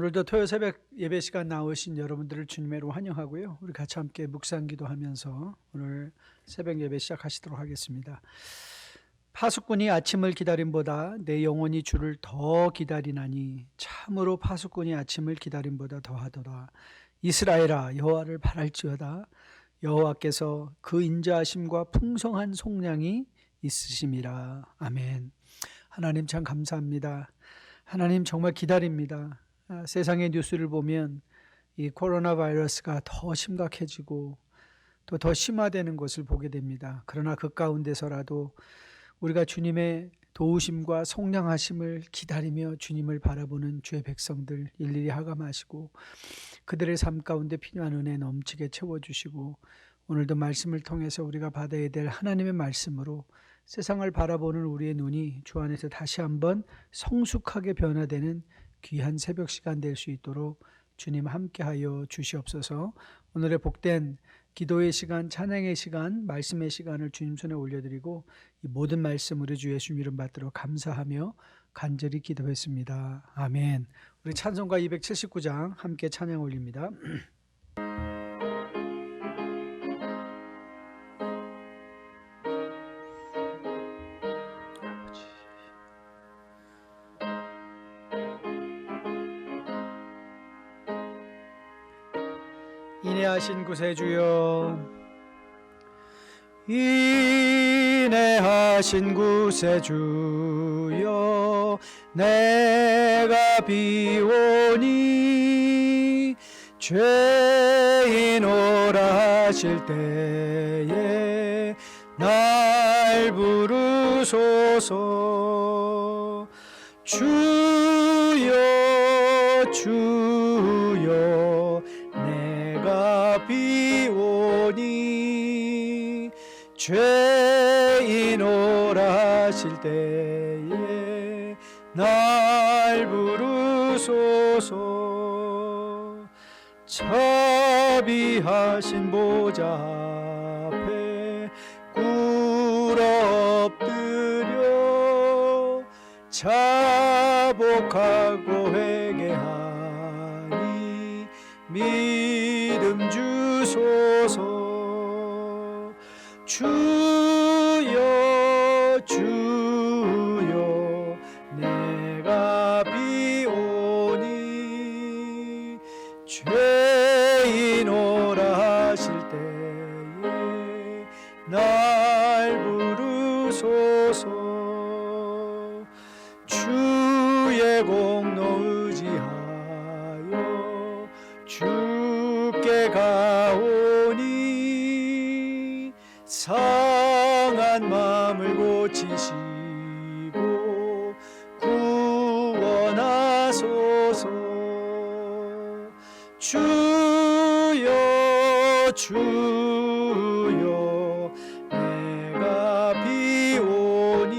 오늘도 토요 새벽 예배 시간 나오신 여러분들을 주님의로 환영하고요. 우리 같이 함께 묵상 기도하면서 오늘 새벽 예배 시작하시도록 하겠습니다. 파수꾼이 아침을 기다림보다 내 영혼이 주를 더 기다리나니 참으로 파수꾼이 아침을 기다림보다 더하도다. 이스라엘아 여호와를 바랄지어다. 여호와께서 그 인자하심과 풍성한 속량이 있으심이라. 아멘. 하나님 참 감사합니다. 하나님 정말 기다립니다. 세상의 뉴스를 보면 이 코로나 바이러스가 더 심각해지고 또 더 심화되는 것을 보게 됩니다. 그러나 그 가운데서라도 우리가 주님의 도우심과 속량하심을 기다리며 주님을 바라보는 주의 백성들 일일이 하감하시고 그들의 삶 가운데 필요한 은혜 넘치게 채워주시고 오늘도 말씀을 통해서 우리가 받아야 될 하나님의 말씀으로 세상을 바라보는 우리의 눈이 주 안에서 다시 한번 성숙하게 변화되는 귀한 새벽 시간 될 수 있도록 주님 함께하여 주시옵소서. 오늘의 복된 기도의 시간, 찬양의 시간, 말씀의 시간을 주님 손에 올려드리고 이 모든 말씀 우리 주 예수 이름 받도록 감사하며 간절히 기도했습니다. 아멘. 우리 찬송가 279장 함께 찬양 올립니다. 인내하신 구세주여, 인내하신 구세주여, 내가 비오니 죄인 오라 하실 때에 날 부르소서. 주여 주여 내가 비오니 죄인 오라 하실 때에 날 부르소서. 자비하신 보좌 앞에 꿇어 엎드려 자복하고 회개하니 믿음 주소서. 주여 주여 내가 비오니 죄인 오라 하실 때에 날 부르소서. 주의 공로 의지하여 주께 가오니 상한 마음을 고치시고 구원하소서. 주여 주여 내가 비오니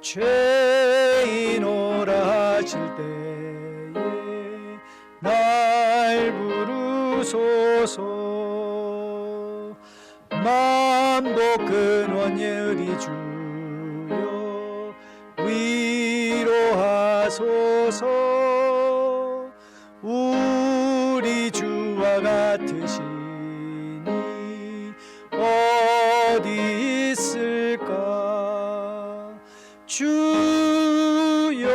죄인 오라 하실 때에 날 부르소서. 만복 근원 예의리 주여 위로하소서. 우리 주와 같으시니 어디 있을까. 주여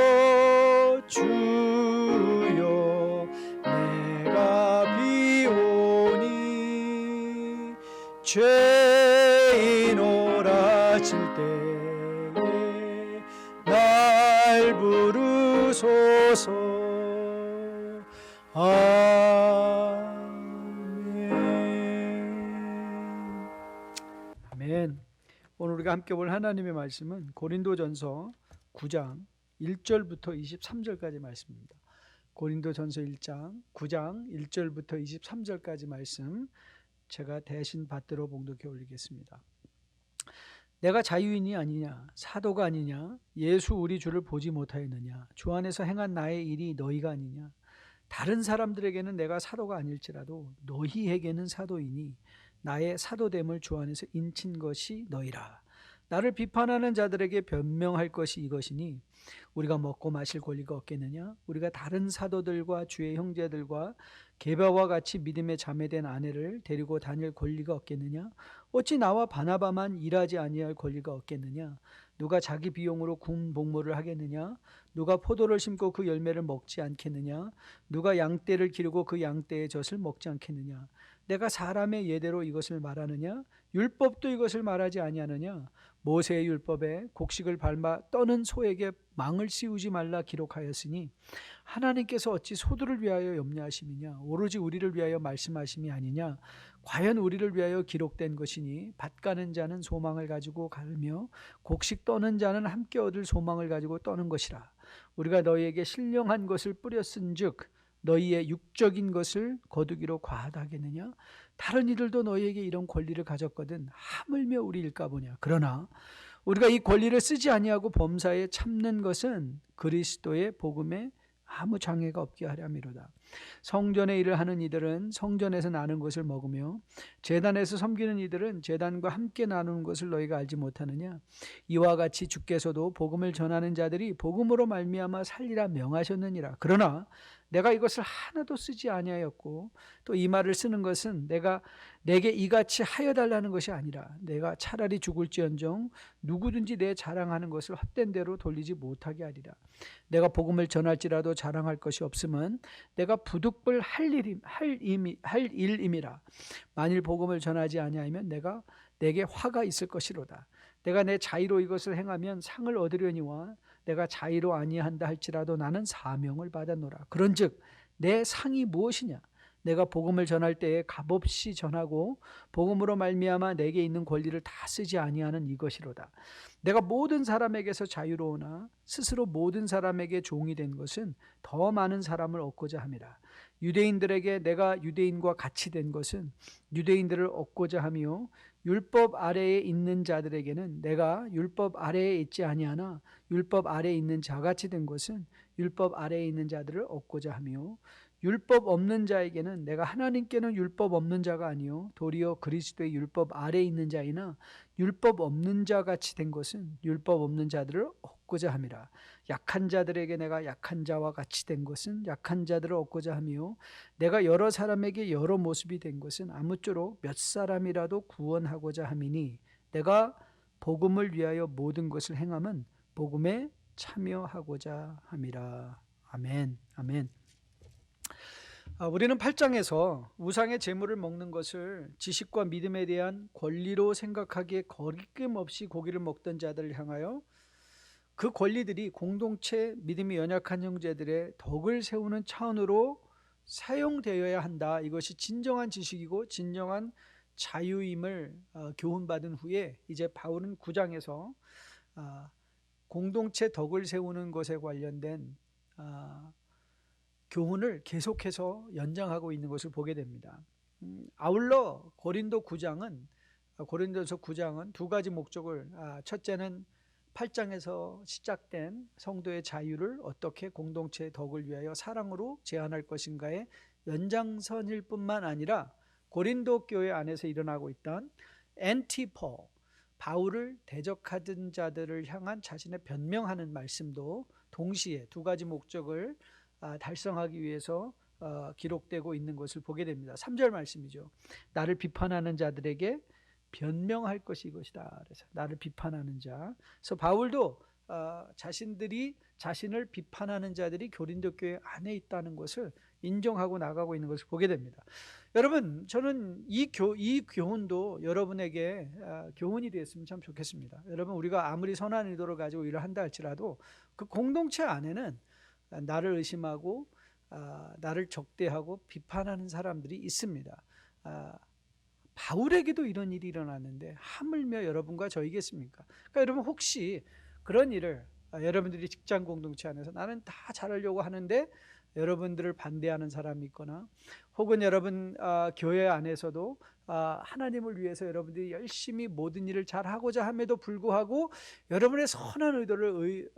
주여 내가 비오니 죄인 오라 하실 때에 날 부르소서. 아멘. 아멘. 오늘 우리가 함께 볼 하나님의 말씀은 고린도전서 9장 1절부터 23절까지 말씀입니다. 고린도전서 1장 9장 1절부터 23절까지 말씀 제가 대신 받들어 봉독해 올리겠습니다. 내가 자유인이 아니냐, 사도가 아니냐, 예수 우리 주를 보지 못하였느냐, 주 안에서 행한 나의 일이 너희가 아니냐. 다른 사람들에게는 내가 사도가 아닐지라도 너희에게는 사도이니 나의 사도됨을 주 안에서 인친 것이 너희라. 나를 비판하는 자들에게 변명할 것이 이것이니 우리가 먹고 마실 권리가 없겠느냐? 우리가 다른 사도들과 주의 형제들과 게바와 같이 믿음에 자매된 아내를 데리고 다닐 권리가 없겠느냐? 어찌 나와 바나바만 일하지 아니할 권리가 없겠느냐? 누가 자기 비용으로 군 복무를 하겠느냐? 누가 포도를 심고 그 열매를 먹지 않겠느냐? 누가 양떼를 기르고 그 양떼의 젖을 먹지 않겠느냐? 내가 사람의 예대로 이것을 말하느냐? 율법도 이것을 말하지 아니하느냐? 모세의 율법에 곡식을 밟아 떠는 소에게 망을 씌우지 말라 기록하였으니 하나님께서 어찌 소들을 위하여 염려하심이냐? 오로지 우리를 위하여 말씀하심이 아니냐? 과연 우리를 위하여 기록된 것이니 밭 가는 자는 소망을 가지고 갈며 곡식 떠는 자는 함께 얻을 소망을 가지고 떠는 것이라. 우리가 너희에게 신령한 것을 뿌렸은즉 너희의 육적인 것을 거두기로 과하다겠느냐? 다른 이들도 너희에게 이런 권리를 가졌거든 하물며 우리일까 보냐. 그러나 우리가 이 권리를 쓰지 아니하고 범사에 참는 것은 그리스도의 복음에 아무 장애가 없게 하려 함이로다. 성전의 일을 하는 이들은 성전에서 나는 것을 먹으며 제단에서 섬기는 이들은 제단과 함께 나누는 것을 너희가 알지 못하느냐? 이와 같이 주께서도 복음을 전하는 자들이 복음으로 말미암아 살리라 명하셨느니라. 그러나 내가 이것을 하나도 쓰지 아니하였고 또 이 말을 쓰는 것은 내게 이같이 하여 달라는 것이 아니라 내가 차라리 죽을지언정 누구든지 내 자랑하는 것을 헛된 대로 돌리지 못하게 하리라. 내가 복음을 전할지라도 자랑할 것이 없음은 내가 부득불 할 일임이라. 만일 복음을 전하지 아니하면 내게 화가 있을 것이로다. 내가 내 자의로 이것을 행하면 상을 얻으려니와 내가 자의로 아니한다 할지라도 나는 사명을 받았노라. 그런즉 내 상이 무엇이냐? 내가 복음을 전할 때에 값없이 전하고 복음으로 말미암아 내게 있는 권리를 다 쓰지 아니하는 이것이로다. 내가 모든 사람에게서 자유로우나 스스로 모든 사람에게 종이 된 것은 더 많은 사람을 얻고자 함이라. 유대인들에게 내가 유대인과 같이 된 것은 유대인들을 얻고자 하며 율법 아래에 있는 자들에게는 내가 율법 아래에 있지 아니하나 율법 아래에 있는 자같이 된 것은 율법 아래에 있는 자들을 얻고자 하며 율법 없는 자에게는 내가 하나님께는 율법 없는 자가 아니요 도리어 그리스도의 율법 아래에 있는 자이나 율법 없는 자같이 된 것은 율법 없는 자들을 얻고자 함이라. 약한 자들에게 내가 약한 자와 같이 된 것은 약한 자들을 얻고자 하며 내가 여러 사람에게 여러 모습이 된 것은 아무쪼록 몇 사람이라도 구원하고자 함이니 내가 복음을 위하여 모든 것을 행함은 복음에 참여하고자 함이라. 아멘. 아멘. 우리는 8장에서 우상의 제물을 먹는 것을 지식과 믿음에 대한 권리로 생각하기에 거리낌 없이 고기를 먹던 자들을 향하여 그 권리들이 공동체 믿음이 연약한 형제들의 덕을 세우는 차원으로 사용되어야 한다. 이것이 진정한 지식이고 진정한 자유임을 교훈받은 후에 이제 바울은 9장에서 공동체 덕을 세우는 것에 관련된 교훈을 계속해서 연장하고 있는 것을 보게 됩니다. 아울러 고린도서 9장은 두 가지 목적을, 첫째는 8장에서 시작된 성도의 자유를 어떻게 공동체의 덕을 위하여 사랑으로 제한할 것인가의 연장선일 뿐만 아니라 고린도 교회 안에서 일어나고 있던 엔티폴, 바울을 대적하던 자들을 향한 자신의 변명하는 말씀도 동시에 두 가지 목적을 달성하기 위해서 기록되고 있는 것을 보게 됩니다. 3절 말씀이죠. 나를 비판하는 자들에게 변명할 것이 이것이다. 그래서 나를 비판하는 자. 그래서 바울도 자신들이 자신을 비판하는 자들이 고린도 교회 안에 있다는 것을 인정하고 나가고 있는 것을 보게 됩니다. 여러분, 저는 이 교훈도 여러분에게 교훈이 되었으면 참 좋겠습니다. 여러분, 우리가 아무리 선한 의도를 가지고 일을 한다 할지라도 그 공동체 안에는 나를 의심하고 나를 적대하고 비판하는 사람들이 있습니다. 바울에게도 이런 일이 일어났는데 하물며 여러분과 저이겠습니까? 그러니까 여러분, 혹시 그런 일을 여러분들이 직장 공동체 안에서 나는 다 잘하려고 하는데 여러분들을 반대하는 사람이 있거나, 혹은 여러분 교회 안에서도 하나님을 위해서 여러분들이 열심히 모든 일을 잘하고자 함에도 불구하고 여러분의 선한 의도를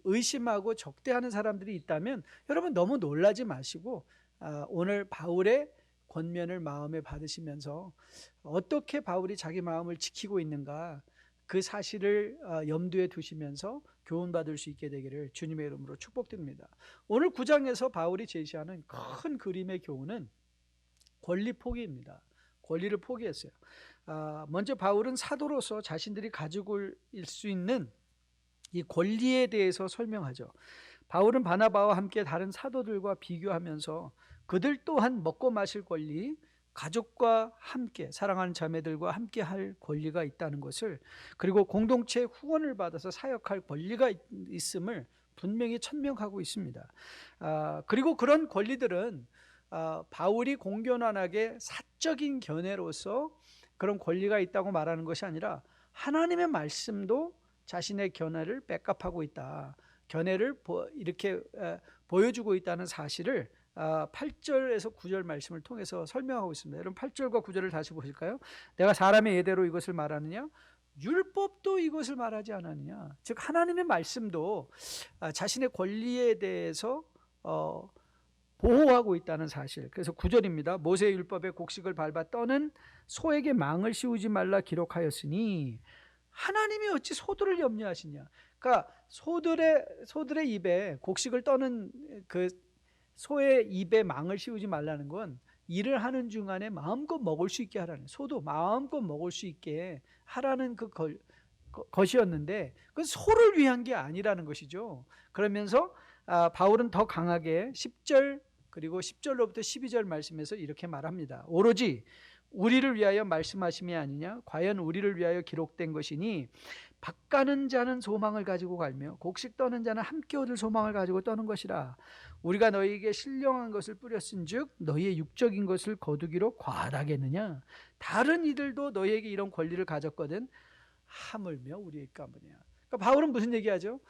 의심하고 적대하는 사람들이 있다면 여러분 너무 놀라지 마시고 오늘 바울의 권면을 마음에 받으시면서 어떻게 바울이 자기 마음을 지키고 있는가, 그 사실을 염두에 두시면서 교훈받을 수 있게 되기를 주님의 이름으로 축복드립니다. 오늘 9장에서 바울이 제시하는 큰 그림의 교훈은 권리 포기입니다. 권리를 포기했어요. 먼저 바울은 사도로서 자신들이 가지고 있을 수 있는 이 권리에 대해서 설명하죠. 바울은 바나바와 함께 다른 사도들과 비교하면서 그들 또한 먹고 마실 권리, 가족과 함께 사랑하는 자매들과 함께 할 권리가 있다는 것을, 그리고 공동체의 후원을 받아서 사역할 권리가 있음을 분명히 천명하고 있습니다. 그리고 그런 권리들은 바울이 공견하게 사적인 견해로서 그런 권리가 있다고 말하는 것이 아니라 하나님의 말씀도 자신의 견해를 백업하고 있다, 견해를 이렇게 보여주고 있다는 사실을 8절에서 9절 말씀을 통해서 설명하고 있습니다. 여러분 8절과 9절을 다시 보실까요? 내가 사람의 예대로 이것을 말하느냐? 율법도 이것을 말하지 않았느냐? 즉 하나님의 말씀도 자신의 권리에 대해서 보호하고 있다는 사실. 그래서 9절입니다. 모세의 율법에 곡식을 밟아 떠는 소에게 망을 씌우지 말라 기록하였으니 하나님이 어찌 소들을 염려하시냐? 그러니까 소들의 입에 곡식을 떠는 그 소의 입에 망을 씌우지 말라는 건 일을 하는 중간에 마음껏 먹을 수 있게 하라는, 소도 마음껏 먹을 수 있게 하라는 것이었는데 그건 소를 위한 게 아니라는 것이죠. 그러면서 바울은 더 강하게 10절 그리고 10절로부터 12절 말씀에서 이렇게 말합니다. 오로지 우리를 위하여 말씀하심이 아니냐? 과연 우리를 위하여 기록된 것이니 밭 가는 자는 소망을 가지고 갈며 곡식 떠는 자는 함께 얻을 소망을 가지고 떠는 것이라. 우리가 너희에게 신령한 것을 뿌렸은즉 너희의 육적인 것을 거두기로 과하다겠느냐? 다른 이들도 너희에게 이런 권리를 가졌거든 하물며 우리일까 뭐냐? 그러니까 바울은 무슨 얘기하죠?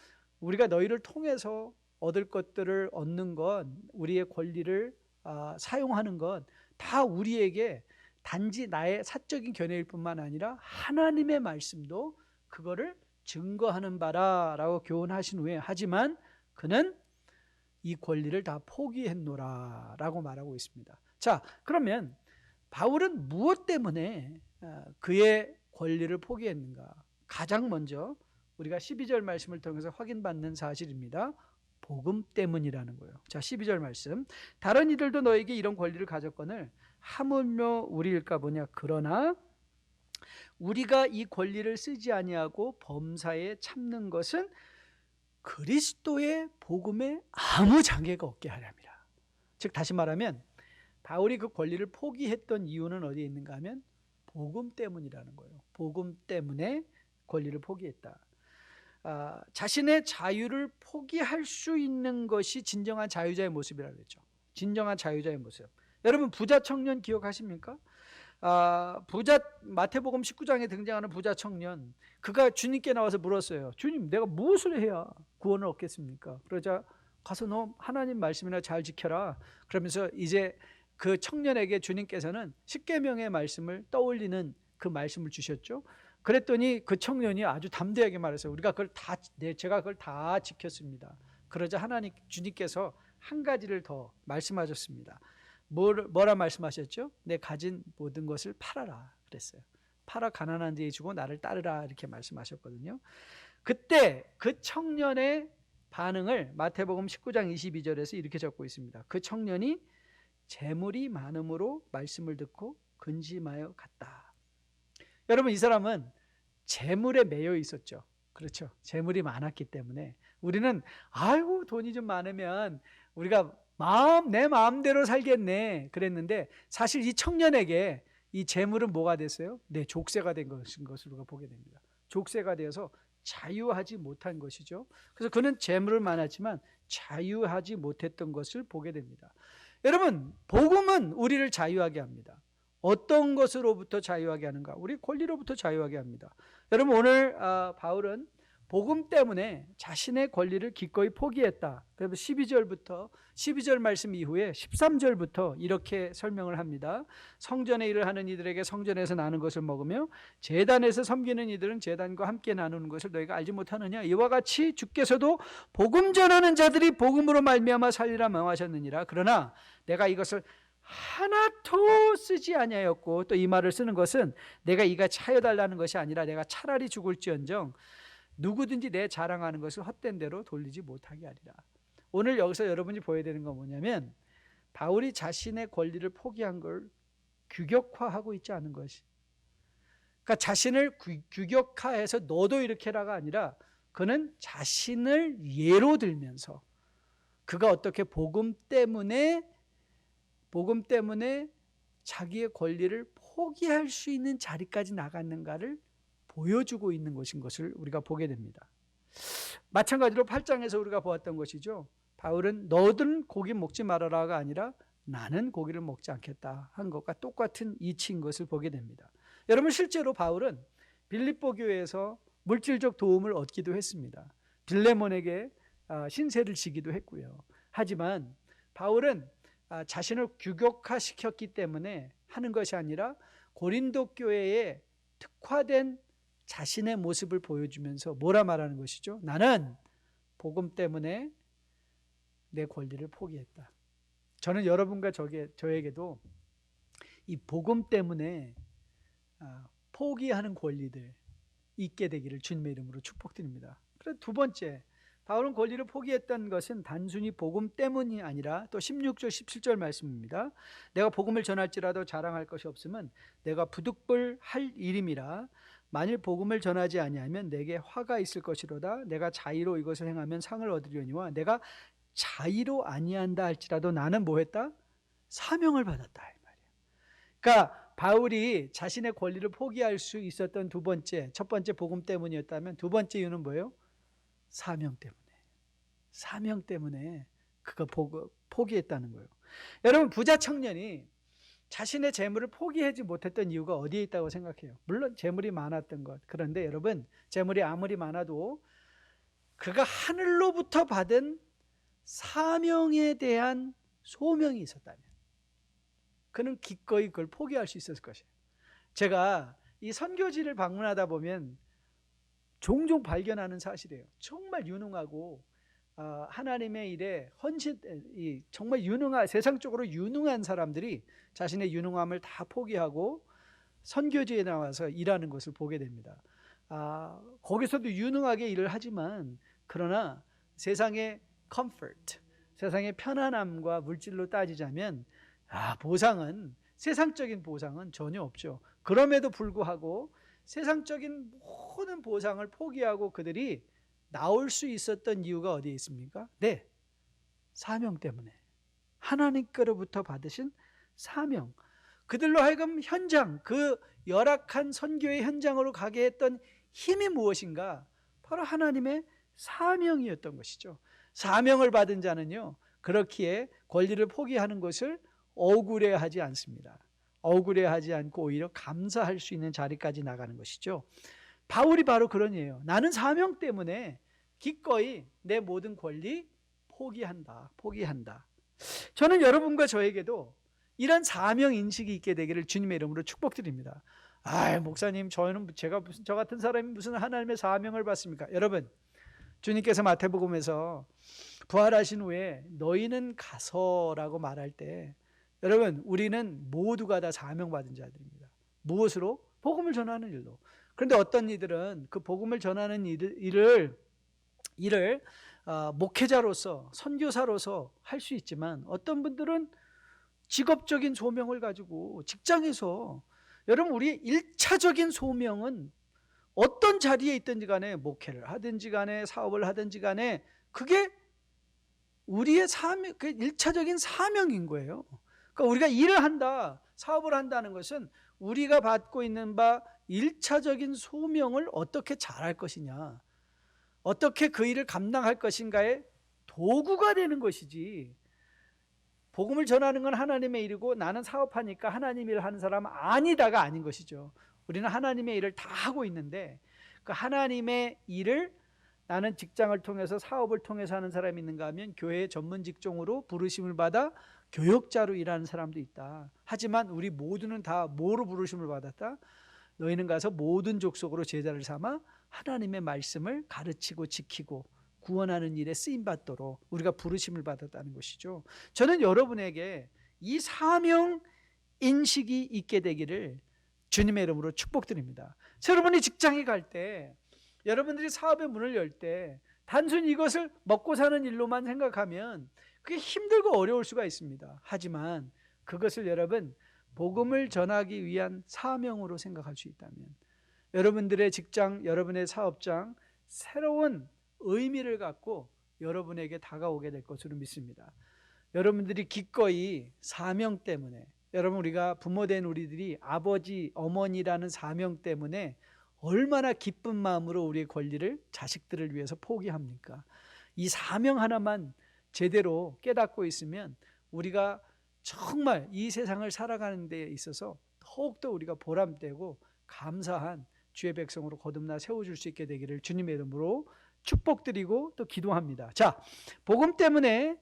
우리가 너희를 통해서 얻을 것들을 얻는 건, 우리의 권리를 사용하는 건 다 우리에게 단지 나의 사적인 견해일 뿐만 아니라 하나님의 말씀도 그거를 증거하는 바라라고 교훈하신 후에, 하지만 그는 이 권리를 다 포기했노라 라고 말하고 있습니다. 자, 그러면 바울은 무엇 때문에 그의 권리를 포기했는가? 가장 먼저 우리가 12절 말씀을 통해서 확인받는 사실입니다. 복음 때문이라는 거예요. 자, 12절 말씀. 다른 이들도 너에게 이런 권리를 가졌거늘 하물며 우리일까 보냐? 그러나 우리가 이 권리를 쓰지 아니하고 범사에 참는 것은 그리스도의 복음에 아무 장애가 없게 하렵니다. 즉 다시 말하면 바울이 그 권리를 포기했던 이유는 어디에 있는가 하면 복음 때문이라는 거예요. 복음 때문에 권리를 포기했다. 자신의 자유를 포기할 수 있는 것이 진정한 자유자의 모습이라고 했죠. 진정한 자유자의 모습. 여러분 부자 청년 기억하십니까? 마태복음 19장에 등장하는 부자 청년, 그가 주님께 나와서 물었어요. 주님, 내가 무엇을 해야 구원을 얻겠습니까? 그러자 가서 너 하나님 말씀이나 잘 지켜라. 그러면서 이제 그 청년에게 주님께서는 십계명의 말씀을 떠올리는 그 말씀을 주셨죠. 그랬더니 그 청년이 아주 담대하게 말했어요. 제가 그걸 다 지켰습니다. 그러자 주님께서 한 가지를 더 말씀하셨습니다. 뭐라 말씀하셨죠? 내 가진 모든 것을 팔아라 그랬어요. 팔아 가난한 데에 주고 나를 따르라 이렇게 말씀하셨거든요. 그때 그 청년의 반응을 마태복음 19장 22절에서 이렇게 적고 있습니다. 그 청년이 재물이 많음으로 말씀을 듣고 근심하여 갔다. 여러분 이 사람은 재물에 매여 있었죠. 그렇죠. 재물이 많았기 때문에 우리는 아이고 돈이 좀 많으면 우리가 내 마음대로 살겠네 그랬는데, 사실 이 청년에게 이 재물은 뭐가 됐어요? 내 족쇄가 된 것으로 우리가 보게 됩니다. 족쇄가 되어서 자유하지 못한 것이죠. 그래서 그는 재물은 많았지만 자유하지 못했던 것을 보게 됩니다. 여러분 복음은 우리를 자유하게 합니다. 어떤 것으로부터 자유하게 하는가? 우리 권리로부터 자유하게 합니다. 여러분 오늘 바울은 복음 때문에 자신의 권리를 기꺼이 포기했다. 그래서 12절 말씀 이후에 13절부터 이렇게 설명을 합니다. 성전의 일을 하는 이들에게 성전에서 나는 것을 먹으며 제단에서 섬기는 이들은 제단과 함께 나누는 것을 너희가 알지 못하느냐? 이와 같이 주께서도 복음 전하는 자들이 복음으로 말미암아 살리라 명하셨느니라. 그러나 내가 이것을 하나도 쓰지 아니하였고, 또 이 말을 쓰는 것은 내가 이가 차여달라는 것이 아니라 내가 차라리 죽을지언정 누구든지 내 자랑하는 것을 헛된 대로 돌리지 못하게 하리라. 오늘 여기서 여러분이 보여야 되는 건 뭐냐면, 바울이 자신의 권리를 포기한 걸 규격화하고 있지 않은 것이, 그러니까 자신을 규격화해서 너도 이렇게 해라가 아니라, 그는 자신을 예로 들면서 그가 어떻게 복음 때문에 자기의 권리를 포기할 수 있는 자리까지 나갔는가를 보여주고 있는 것인 것을 우리가 보게 됩니다. 마찬가지로 8장에서 우리가 보았던 것이죠. 바울은 너는 고기 먹지 말아라가 아니라 나는 고기를 먹지 않겠다 한 것과 똑같은 이치인 것을 보게 됩니다. 여러분, 실제로 바울은 빌립보 교회에서 물질적 도움을 얻기도 했습니다. 빌레몬에게 신세를 지기도 했고요. 하지만 바울은 자신을 규격화시켰기 때문에 하는 것이 아니라 고린도 교회에 특화된 자신의 모습을 보여주면서 뭐라 말하는 것이죠? 나는 복음 때문에 내 권리를 포기했다. 저는 여러분과 저에게도 이 복음 때문에 포기하는 권리들 있게 되기를 주님의 이름으로 축복드립니다. 그래서 두 번째, 바울은 권리를 포기했던 것은 단순히 복음 때문이 아니라 또 16절 17절 말씀입니다. 내가 복음을 전할지라도 자랑할 것이 없으면 내가 부득불할 일임이라. 만일 복음을 전하지 아니하면 내게 화가 있을 것이로다. 내가 자의로 이것을 행하면 상을 얻으려니와 내가 자의로 아니한다 할지라도 나는 뭐 했다? 사명을 받았다 이 말이에요. 그러니까 바울이 자신의 권리를 포기할 수 있었던 두 번째, 첫 번째 복음 때문이었다면 두 번째 이유는 뭐예요? 사명 때문에 그가 포기했다는 거예요. 여러분, 부자 청년이 자신의 재물을 포기하지 못했던 이유가 어디에 있다고 생각해요? 물론 재물이 많았던 것. 그런데 여러분, 재물이 아무리 많아도 그가 하늘로부터 받은 사명에 대한 소명이 있었다면 그는 기꺼이 그걸 포기할 수 있었을 것이에요. 제가 이 선교지를 방문하다 보면 종종 발견하는 사실이에요. 정말 유능하고 하나님의 일에 정말 세상적으로 유능한 사람들이 자신의 유능함을 다 포기하고 선교지에 나와서 일하는 것을 보게 됩니다. 거기서도 유능하게 일을 하지만 그러나 세상의 comfort, 세상의 편안함과 물질로 따지자면 세상적인 보상은 전혀 없죠. 그럼에도 불구하고 세상적인 모든 보상을 포기하고 그들이 나올 수 있었던 이유가 어디에 있습니까? 네, 사명 때문에. 하나님께로부터 받으신 사명. 그들로 하여금 그 열악한 선교의 현장으로 가게 했던 힘이 무엇인가? 바로 하나님의 사명이었던 것이죠. 사명을 받은 자는요, 그렇기에 권리를 포기하는 것을 억울해하지 않습니다. 억울해하지 않고 오히려 감사할 수 있는 자리까지 나가는 것이죠. 바울이 바로 그런 예요. 나는 사명 때문에 기꺼이 내 모든 권리 포기한다. 저는 여러분과 저에게도 이런 사명 인식이 있게 되기를 주님의 이름으로 축복드립니다. 목사님, 저 같은 사람이 무슨 하나님의 사명을 받습니까? 여러분, 주님께서 마태복음에서 부활하신 후에 너희는 가서라고 말할 때, 여러분, 우리는 모두가 다 사명받은 자들입니다. 무엇으로? 복음을 전하는 일로. 그런데 어떤 이들은 그 복음을 전하는 일을 목회자로서, 선교사로서 할 수 있지만 어떤 분들은 직업적인 소명을 가지고 직장에서, 여러분, 우리의 1차적인 소명은 어떤 자리에 있든지 간에, 목회를 하든지 간에 사업을 하든지 간에 그게 우리의 사명, 그 1차적인 사명인 거예요. 그러니까 우리가 일을 한다, 사업을 한다는 것은 우리가 받고 있는 바 1차적인 소명을 어떻게 잘할 것이냐, 어떻게 그 일을 감당할 것인가의 도구가 되는 것이지, 복음을 전하는 건 하나님의 일이고 나는 사업하니까 하나님 일을 하는 사람은 아니다가 아닌 것이죠. 우리는 하나님의 일을 다 하고 있는데 그 하나님의 일을 나는 직장을 통해서, 사업을 통해서 하는 사람이 있는가 하면 교회의 전문 직종으로 부르심을 받아 교역자로 일하는 사람도 있다. 하지만 우리 모두는 다 뭐로 부르심을 받았다? 너희는 가서 모든 족속으로 제자를 삼아 하나님의 말씀을 가르치고 지키고 구원하는 일에 쓰임받도록 우리가 부르심을 받았다는 것이죠. 저는 여러분에게 이 사명 인식이 있게 되기를 주님의 이름으로 축복드립니다. 여러분이 직장에 갈 때, 여러분들이 사업의 문을 열 때 단순히 이것을 먹고 사는 일로만 생각하면 그게 힘들고 어려울 수가 있습니다. 하지만 그것을 여러분 복음을 전하기 위한 사명으로 생각할 수 있다면 여러분들의 직장, 여러분의 사업장 새로운 의미를 갖고 여러분에게 다가오게 될 것으로 믿습니다. 여러분들이 기꺼이 사명 때문에, 여러분 우리가 부모된 우리들이 아버지, 어머니라는 사명 때문에 얼마나 기쁜 마음으로 우리의 권리를 자식들을 위해서 포기합니까? 이 사명 하나만 제대로 깨닫고 있으면 우리가 정말 이 세상을 살아가는 데 있어서 더욱더 우리가 보람되고 감사한 주의 백성으로 거듭나 세워줄 수 있게 되기를 주님의 이름으로 축복드리고 또 기도합니다. 자, 복음 때문에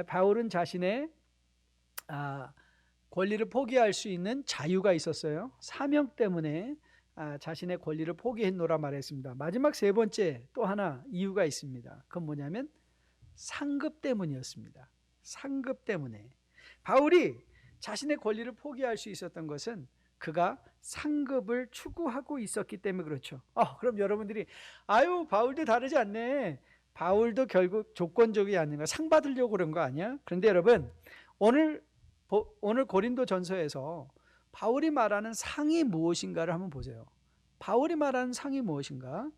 바울은 자신의 권리를 포기할 수 있는 자유가 있었어요. 사명 때문에 자신의 권리를 포기했노라 말했습니다. 마지막 세 번째 또 하나 이유가 있습니다. 그건 뭐냐면 상급 때문이었습니다. 상급 때문에. 바울이 자신의 권리를 포기할 수 있었던 것은 그가 상급을 추구하고 있었기 때문에 그렇죠. 그럼 여러분들이 아유 바울도 다르지 않네. 바울도 결국 조건적이 아닌가, 상 받으려고 그런 거 아니야? 그런데 여러분 오늘 고린도 전서에서 바울이 말하는 상이 무엇인가를 한번 보세요. 바울이 말하는 상이 무엇인가?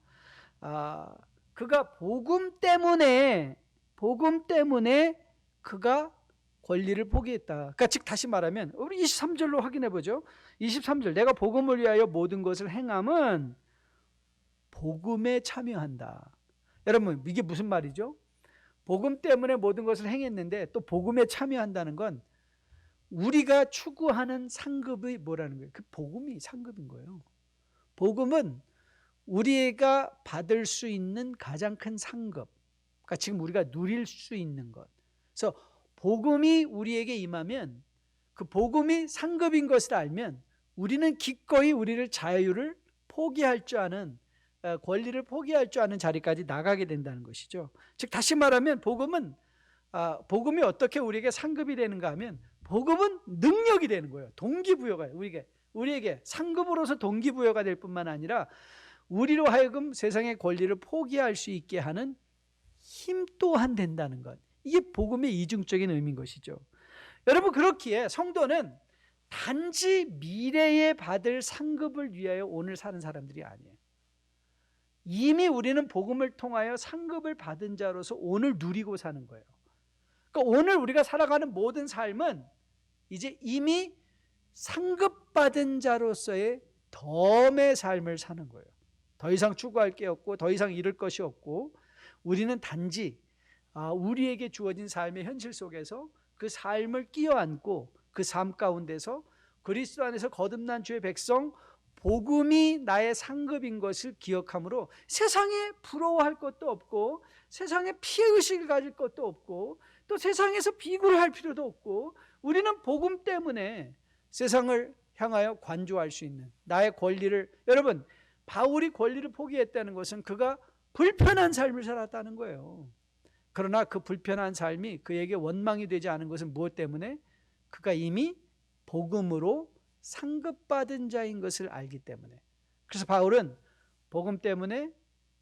그가 복음 때문에 그가 권리를 포기했다. 그러니까 즉 다시 말하면 우리 23절로 확인해 보죠. 23절 내가 복음을 위하여 모든 것을 행함은 복음에 참여한다. 여러분 이게 무슨 말이죠? 복음 때문에 모든 것을 행했는데 또 복음에 참여한다는 건 우리가 추구하는 상급이 뭐라는 거예요? 그 복음이 상급인 거예요. 복음은 우리가 받을 수 있는 가장 큰 상급, 그러니까 지금 우리가 누릴 수 있는 것. 그래서 복음이 우리에게 임하면 그 복음이 상급인 것을 알면 우리는 기꺼이 우리를 자유를 포기할 줄 아는, 권리를 포기할 줄 아는 자리까지 나가게 된다는 것이죠. 즉 다시 말하면 복음이 어떻게 우리에게 상급이 되는가 하면 복음은 능력이 되는 거예요. 동기부여가 우리에게 상급으로서 동기부여가 될 뿐만 아니라 우리로 하여금 세상의 권리를 포기할 수 있게 하는 힘 또한 된다는 것. 이게 복음의 이중적인 의미인 것이죠. 여러분 그렇기에 성도는 단지 미래에 받을 상급을 위하여 오늘 사는 사람들이 아니에요. 이미 우리는 복음을 통하여 상급을 받은 자로서 오늘 누리고 사는 거예요. 그러니까 오늘 우리가 살아가는 모든 삶은 이제 이미 상급받은 자로서의 덤의 삶을 사는 거예요. 더 이상 추구할 게 없고 더 이상 잃을 것이 없고 우리는 단지 우리에게 주어진 삶의 현실 속에서 그 삶을 끼어안고 그 삶 가운데서 그리스도 안에서 거듭난 주의 백성, 복음이 나의 상급인 것을 기억함으로 세상에 부러워할 것도 없고 세상에 피해의식을 가질 것도 없고 또 세상에서 비굴을 할 필요도 없고 우리는 복음 때문에 세상을 향하여 관조할 수 있는 나의 권리를, 여러분 바울이 권리를 포기했다는 것은 그가 불편한 삶을 살았다는 거예요. 그러나 그 불편한 삶이 그에게 원망이 되지 않은 것은 무엇 때문에? 그가 이미 복음으로 상급받은 자인 것을 알기 때문에. 그래서 바울은 복음 때문에,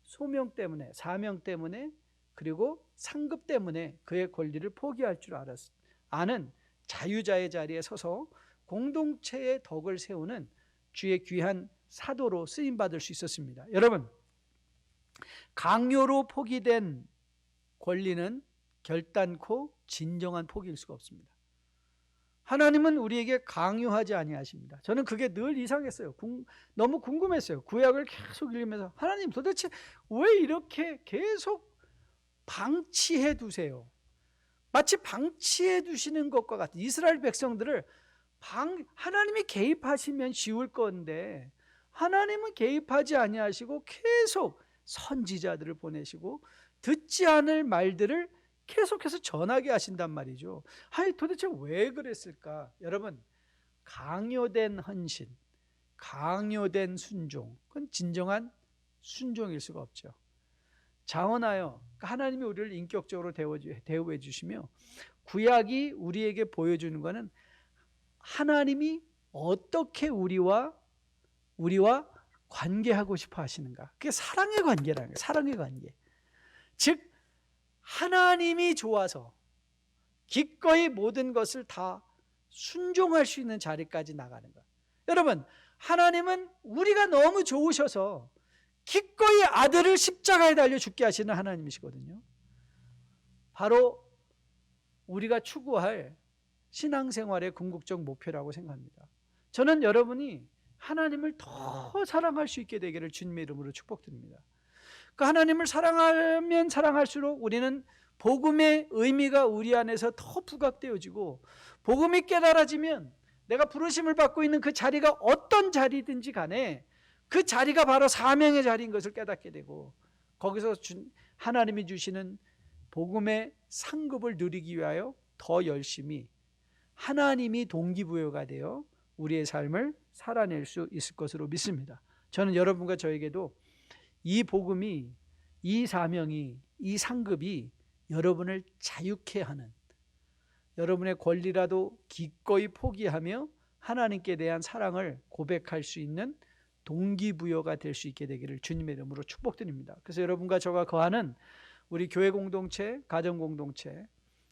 소명 때문에, 사명 때문에, 그리고 상급 때문에 그의 권리를 포기할 줄 아는 자유자의 자리에 서서 공동체의 덕을 세우는 주의 귀한 사도로 쓰임받을 수 있었습니다. 여러분 강요로 포기된 권리는 결단코 진정한 포기일 수가 없습니다. 하나님은 우리에게 강요하지 아니하십니다. 저는 그게 늘 이상했어요. 너무 궁금했어요. 구약을 계속 읽으면서 하나님 도대체 왜 이렇게 계속 방치해 두세요? 마치 방치해 두시는 것과 같은 이스라엘 백성들을 하나님이 개입하시면 쉬울 건데 하나님은 개입하지 아니하시고 계속 선지자들을 보내시고 듣지 않을 말들을 계속해서 전하게 하신단 말이죠. 도대체 왜 그랬을까? 여러분 강요된 헌신, 강요된 순종, 그건 진정한 순종일 수가 없죠. 자원하여 하나님이 우리를 인격적으로 대우해 주시며 구약이 우리에게 보여주는 것은 하나님이 어떻게 우리와 관계하고 싶어 하시는가. 그게 사랑의 관계라는 거예요. 사랑의 관계. 즉 하나님이 좋아서 기꺼이 모든 것을 다 순종할 수 있는 자리까지 나가는 거예요. 여러분, 하나님은 우리가 너무 좋으셔서 기꺼이 아들을 십자가에 달려 죽게 하시는 하나님이시거든요. 바로 우리가 추구할 신앙생활의 궁극적 목표라고 생각합니다. 저는 여러분이 하나님을 더 사랑할 수 있게 되기를 주님의 이름으로 축복드립니다. 그 하나님을 사랑하면 사랑할수록 우리는 복음의 의미가 우리 안에서 더 부각되어지고, 복음이 깨달아지면 내가 부르심을 받고 있는 그 자리가 어떤 자리든지 간에 그 자리가 바로 사명의 자리인 것을 깨닫게 되고, 거기서 하나님이 주시는 복음의 상급을 누리기 위하여 더 열심히 하나님이 동기부여가 되어 우리의 삶을 살아낼 수 있을 것으로 믿습니다. 저는 여러분과 저에게도 이 복음이, 이 사명이, 이 상급이 여러분을 자유케 하는, 여러분의 권리라도 기꺼이 포기하며 하나님께 대한 사랑을 고백할 수 있는 동기부여가 될 수 있게 되기를 주님의 이름으로 축복드립니다. 그래서 여러분과 저가 거하는 우리 교회 공동체, 가정 공동체,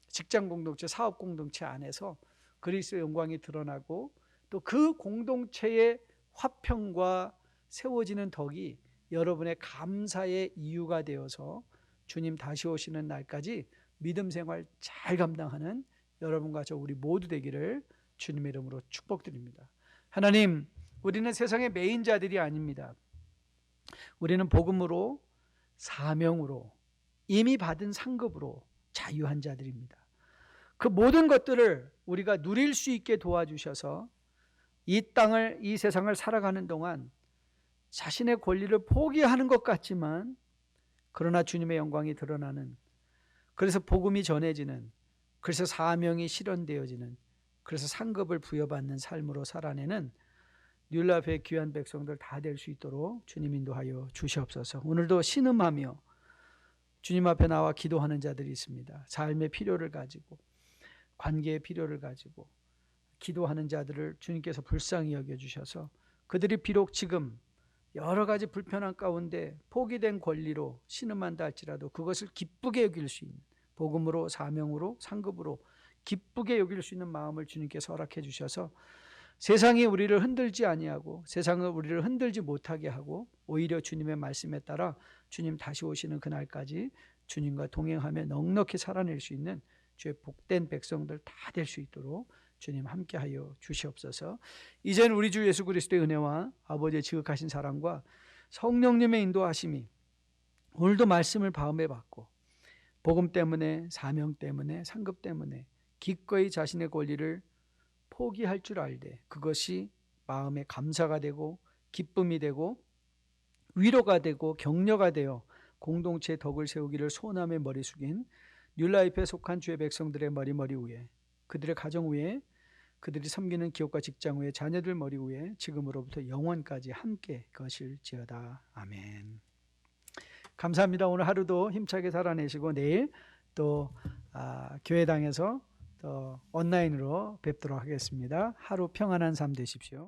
직장 공동체, 사업 공동체 안에서 그리스도의 영광이 드러나고, 또 그 공동체의 화평과 세워지는 덕이 여러분의 감사의 이유가 되어서 주님 다시 오시는 날까지 믿음 생활 잘 감당하는 여러분과 저 우리 모두 되기를 주님의 이름으로 축복드립니다. 하나님, 우리는 세상의 메인자들이 아닙니다. 우리는 복음으로, 사명으로, 이미 받은 상급으로 자유한 자들입니다. 그 모든 것들을 우리가 누릴 수 있게 도와주셔서 이 땅을, 이 세상을 살아가는 동안 자신의 권리를 포기하는 것 같지만, 그러나 주님의 영광이 드러나는, 그래서 복음이 전해지는, 그래서 사명이 실현되어지는, 그래서 상급을 부여받는 삶으로 살아내는 뉴라이프의 귀한 백성들 다 될 수 있도록 주님 인도하여 주시옵소서. 오늘도 신음하며 주님 앞에 나와 기도하는 자들이 있습니다. 삶의 필요를 가지고, 관계의 필요를 가지고 기도하는 자들을 주님께서 불쌍히 여겨주셔서 그들이 비록 지금 여러 가지 불편한 가운데 포기된 권리로 신음한다 할지라도 그것을 기쁘게 여길 수 있는, 복음으로, 사명으로, 상급으로 기쁘게 여길 수 있는 마음을 주님께서 허락해 주셔서 세상이 우리를 흔들지 아니하고 세상은 우리를 흔들지 못하게 하고, 오히려 주님의 말씀에 따라 주님 다시 오시는 그날까지 주님과 동행하며 넉넉히 살아낼 수 있는 주의 복된 백성들 다 될 수 있도록 주님 함께하여 주시옵소서. 이젠 우리 주 예수 그리스도의 은혜와 아버지의 지극하신 사랑과 성령님의 인도하심이 오늘도 말씀을 마음에 받고 복음 때문에, 사명 때문에, 상급 때문에 기꺼이 자신의 권리를 포기할 줄 알되 그것이 마음의 감사가 되고 기쁨이 되고 위로가 되고 격려가 되어 공동체의 덕을 세우기를 소원하며 머리 숙인 뉴라이프에 속한 주의 백성들의 머리 위에, 그들의 가정 위에, 그들이 섬기는 기업과 직장 위에, 자녀들 머리 위에 지금으로부터 영원까지 함께 거실지어다. 아멘. 감사합니다. 오늘 하루도 힘차게 살아내시고 내일 또 교회당에서 또 온라인으로 뵙도록 하겠습니다. 하루 평안한 삶 되십시오.